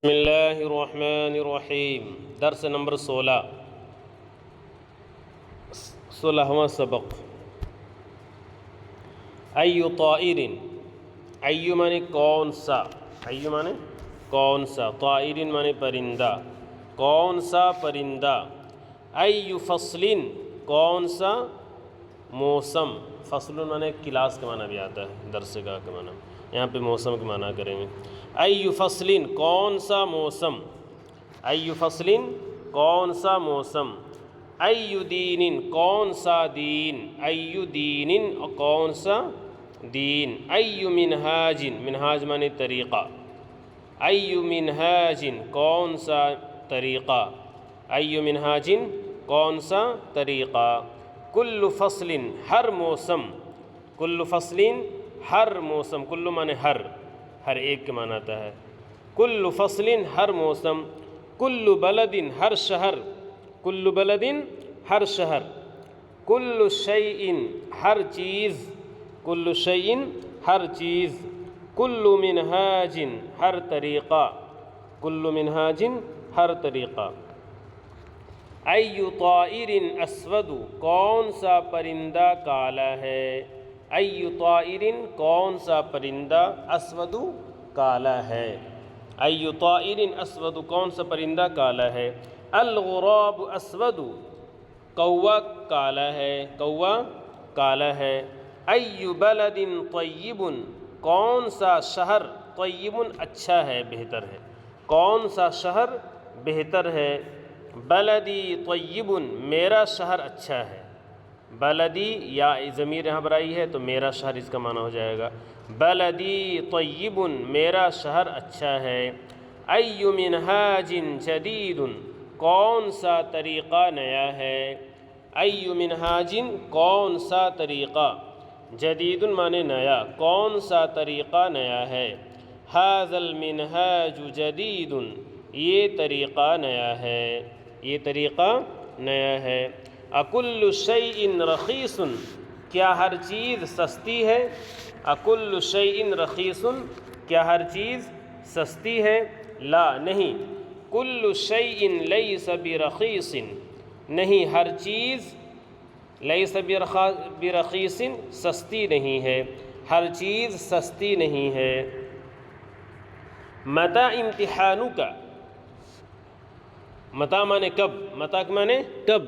بسم اللہ الرحمن الرحیم درس نمبر 16واں سبق۔ ایو طائر، ایو مانے کون سا، ایو مانے کون سا، طائر مانے پرندہ، کون سا پرندہ، ایو فصل کون سا موسم، فصل مانے کلاس کا معنی بھی آتا ہے، درس گاہ کا معنی، یہاں پہ موسم کا معنی کریں گے۔ ایو فصل کون سا موسم، ایو فصل کون سا موسم، ایو دین کون سا دین، ایو دین کون سا دین، ایو منہاج، منہاج مانے طریقہ، ایو منہاج کون سا طریقہ، ایو منہاج کون سا طریقہ، کل فصل ہر موسم، کل فصل ہر موسم، کل مانے ہر ایک کے معنی آتا ہے، کل فصل ہر موسم، کل بلد ہر شہر، کل بلد ہر شہر، کل شیء ہر چیز، کل شیء ہر چیز، کل منہاج ہر طریقہ، کل منہاج ہر طریقہ، ایو طائر اسود کون سا پرندہ کالا ہے، ایو طائر کون سا پرندہ اسود کالا ہے، ایو طائر اسود کون سا پرندہ کالا ہے، الغراب اسود کوا کالا ہے، کوا کالا ہے، ایو بلد طیب کون سا شہر، طیب اچھا ہے بہتر ہے، کون سا شہر بہتر ہے، بلدی طیب میرا شہر اچھا ہے، بلدی یا ضمیر یہاں پر آئی ہے تو میرا شہر اس کا معنی ہو جائے گا، بلدی طیب میرا شہر اچھا ہے، ایو منہاج جدید کون سا طریقہ نیا ہے، ایو منہاج کون سا طریقہ، جدید مانے نیا، کون سا طریقہ نیا ہے، ھذا المنہاج جدید یہ طریقہ نیا ہے، یہ طریقہ نیا ہے، اکل شیء رخیص کیا ہر چیز سستی ہے، اکل شیء رخیص کیا ہر چیز سستی ہے، لا نہیں، کل شیء لیس برخیص نہیں ہر چیز، لیس برخیص سستی نہیں ہے، ہر چیز سستی نہیں ہے، متی امتحانک، متی مانے کب، متی مانے کب،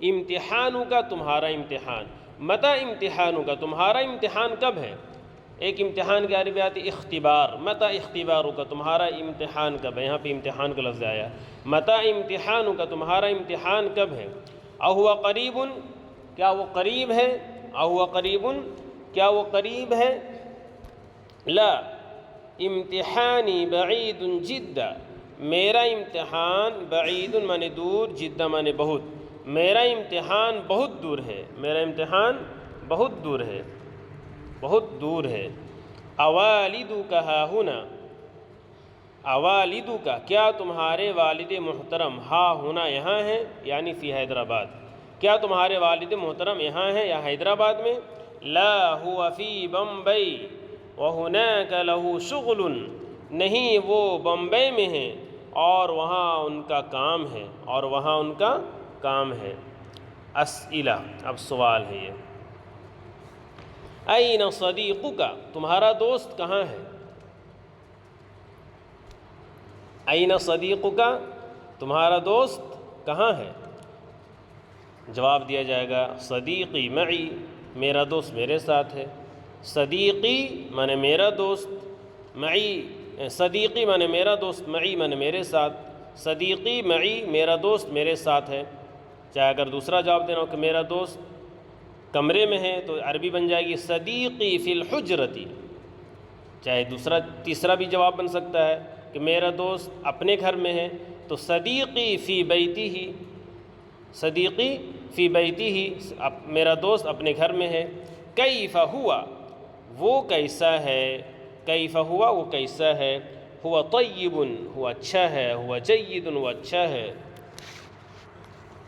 امتحانک تمہارا امتحان، متی امتحانک تمہارا امتحان کب ہے، ایک امتحان کی عربی آتی اختبار، متی اختبارک تمہارا امتحان کب ہے، یہاں پہ امتحان کا لفظ آیا، متی امتحانک تمہارا امتحان کب ہے، اہو قریب کیا وہ قریب ہے، اہو قریب کیا وہ قریب ہے، لا امتحانی بعید جدا میرا امتحان، بعید مانے دور، جدا مانے بہت، میرا امتحان بہت دور ہے، میرا امتحان بہت دور ہے، بہت دور ہے، اوالدک ہا ہنا، اوالدک کیا تمہارے والد محترم ہا ہنا یہاں ہیں، یعنی فی حیدرآباد، کیا تمہارے والد محترم یہاں ہیں یا حیدرآباد میں، لا هو فی بمبئی وہناک لہ شغل نہیں وہ بمبئی میں ہیں اور وہاں ان کا کام ہے، اور وہاں ان کا کام ہے، اسئلہ اب سوال ہے یہ، این صدیقک تمہارا دوست کہاں ہے، این صدیقک تمہارا دوست کہاں ہے، جواب دیا جائے گا صدیقی معی میرا دوست میرے ساتھ ہے، صدیقی مانے میرا دوست، معی صدیقی مانے میرا دوست، معی مانے میرے ساتھ، صدیقی معی میرا دوست میرے ساتھ ہے، چاہے اگر دوسرا جواب دینا ہو کہ میرا دوست کمرے میں ہے تو عربی بن جائے گی صدیقی فی الحجرتی، چاہے تیسرا بھی جواب بن سکتا ہے کہ میرا دوست اپنے گھر میں ہے تو صدیقی فی بیتی ہی، صدیقی فی بیتی ہی میرا دوست اپنے گھر میں ہے، کیف ہوا وہ کیسا ہے، کیف ہوا وہ کیسا ہے، ہوا طیب وہ اچھا ہے، ہوا جید وہ اچھا ہے،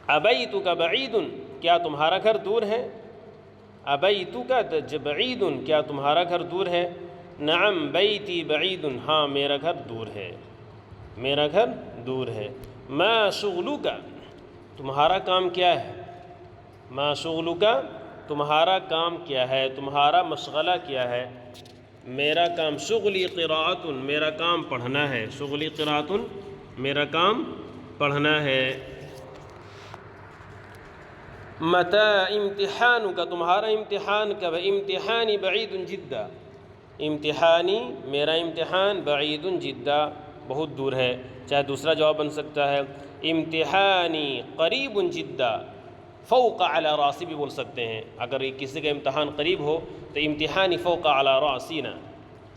ابیتک بعید کیا تمہارا گھر دور ہے، ابیتک بعید کیا تمہارا گھر دور ہے، نعم بیتی بعید ہاں میرا گھر دور ہے، میرا گھر دور ہے۔ ما شغلک، تمہارا کام کیا ہے؟ ما شغلک، تمہارا کام کیا ہے، تمہارا مشغلہ کیا ہے؟ میرا کام شغلی قراءۃ، میرا کام پڑھنا ہے، شغلی قراءۃ، میرا کام پڑھنا ہے۔ متی امتحانک، تمہارا امتحان کب ہے؟ امتحانی بعید جدا، امتحانی میرا امتحان بعید جدا، بہت دور ہے۔ چاہے دوسرا جواب بن سکتا ہے امتحانی قریب جدا، فوق علی راسی بھی بول سکتے ہیں۔ اگر کسی کا امتحان قریب ہو تو امتحانی فوق علی راسینا،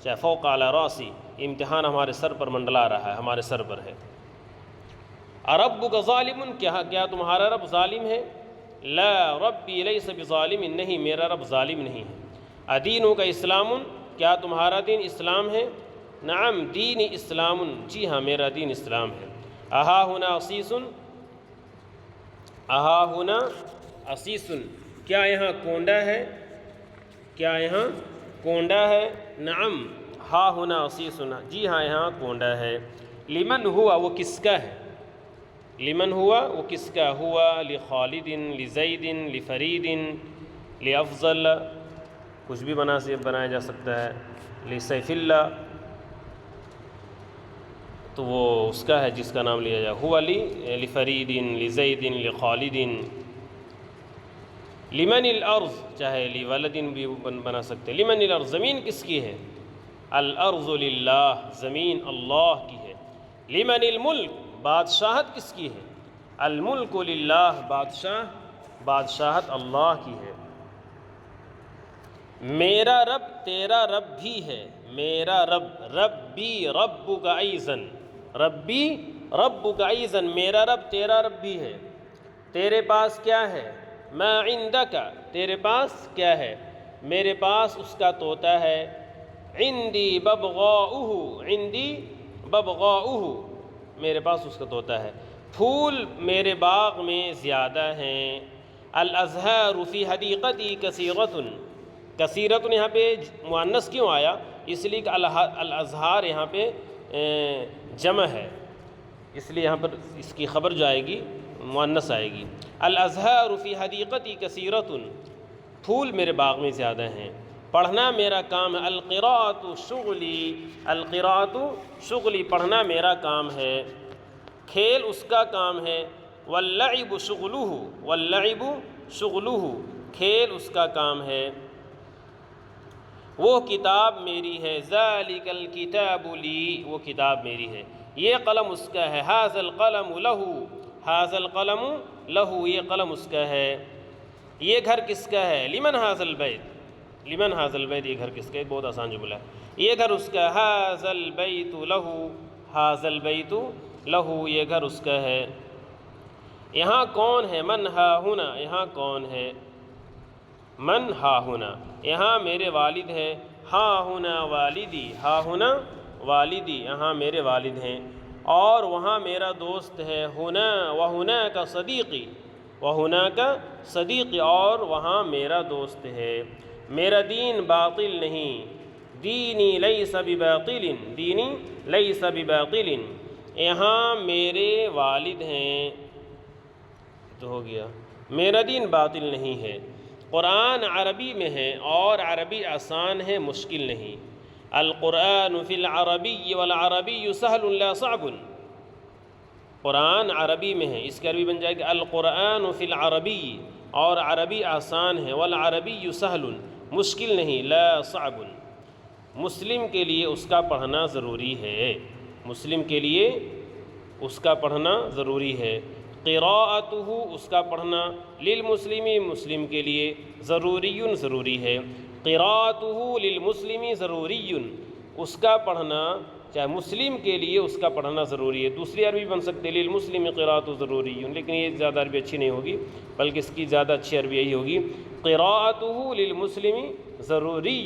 چاہے فوق علی راسی، امتحان ہمارے سر پر منڈلا رہا ہے، ہمارے سر پر ہے۔ اربک ظالم، کیا تمہارا رب ظالم ہے؟ لا ربی لیس بظالم، نہیں میرا رب ظالم نہیں ہے۔ ادینک اسلام، کیا تمہارا دین اسلام ہے؟ نعم دین اسلام، جی ہاں میرا دین اسلام ہے۔ اہا ہنا عصیص، اہا ہنا عصیص، کیا یہاں کونڈا ہے؟ کیا یہاں کونڈا ہے؟ نعم ہا ہنا عصیص، جی ہاں یہاں کونڈا ہے۔ لمن ہوا، وہ کس کا ہے؟ لمن ہوا، وہ کس کا؟ ہوا لخالد، لزید، لفرید، لافضل، کچھ بھی بنایا جا سکتا ہے۔ لسیف اللہ، تو وہ اس کا ہے جس کا نام لیا جائے۔ ہوا لفرید، لزید، لخالد۔ لمن الارض، چاہے لولد بھی بنا سکتے۔ لمن الارض، زمین کس کی ہے؟ الارض للہ، زمین اللہ کی ہے۔ لمن الملک، بادشاہت کس کی ہے؟ الملک للہ، بادشاہت اللہ کی ہے۔ میرا رب تیرا رب بھی ہے، میرا رب، ربی ربک ایضاً، ربی ربک ایضاً، میرا رب تیرا رب بھی ہے۔ تیرے پاس کیا ہے؟ ما عندک، تیرے پاس کیا ہے؟ میرے پاس اس کا طوطا ہے۔ عندی ببغاؤہ، عندی ببغاؤہ، میرے پاس اس کا طوطا ہے۔ پھول میرے باغ میں زیادہ ہیں۔ الازہار فی حدیقتی کثیرۃ، کثیرۃ یہاں پہ مؤنث کیوں آیا؟ اس لیے کہ الازہار یہاں پہ جمع ہے، اس لیے یہاں پر اس کی خبر جو آئے گی مؤنث آئے گی۔ الازہار فی حدیقتی کثیرۃ، پھول میرے باغ میں زیادہ ہیں۔ پڑھنا میرا کام ہے۔ القراءۃ شغلی، القراءۃ شغلی، پڑھنا میرا کام ہے۔ کھیل اس کا کام ہے۔ واللعب شغلہ، واللعب شغلہ، کھیل اس کا کام ہے۔ وہ کتاب میری ہے۔ ذالک الکتاب لی، وہ کتاب میری ہے۔ یہ قلم اس کا ہے۔ ھذا القلم لہ، ھذا القلم لہ، یہ قلم اس کا ہے۔ یہ گھر کس کا ہے؟ لمن ھذا البیت، لمن ھذا البیت، یہ گھر کس کا ہے؟ بہت آسان جملہ ہے۔ یہ گھر اس کا، ھذا البیت لہ، ھذا البیت لہ، یہ گھر اس کا ہے۔ یہاں کون ہے؟ من ہا ہنا، یہاں کون ہے؟ من ہا ہنا، یہاں میرے والد ہیں۔ ہا ہنا والدی، ہا ہنا والدی، یہاں میرے والد ہیں۔ اور وہاں میرا دوست ہے۔ ہنا وہنا کا صدیقی، وہنا کا صدیقی، اور وہاں میرا دوست ہے۔ میرا دین باطل نہیں، دینی لیس بباطل، دینی لیس بباطل، یہاں میرے والد ہیں۔ تو ہو گیا، میرا دین باطل نہیں ہے۔ قرآن عربی میں ہے اور عربی آسان ہے، مشکل نہیں۔ القرآن فی العربی والعربی سہل لا صعب، قرآن عربی میں ہے، اس کی عربی بن جائے گی القرآن فی العربی، اور عربی آسان ہے، والعربی سہل، مشکل نہیں، لا صعب، مسلم کے لیے اس کا پڑھنا ضروری ہے، مسلم کے لیے اس کا پڑھنا ضروری ہے۔ قراءتہ، اس کا پڑھنا، للمسلمی، مسلم کے لیے، ضروری، ضروری ہے۔ قراءتہ للمسلم ضروری، اس کا پڑھنا چاہے مسلم کے لیے اس کا پڑھنا ضروری ہے۔ دوسری عربی بن سکتے للمسلم قراءتہ ضروری، لیکن یہ زیادہ عربی اچھی نہیں ہوگی، بلکہ اس کی زیادہ اچھی عربی یہی ہوگی، قراءتہ للمسلم ضروری،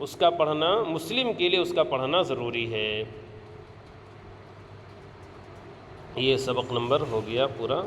اس کا پڑھنا، مسلم کے لیے اس کا پڑھنا ضروری ہے۔ یہ سبق نمبر ہو گیا پورا۔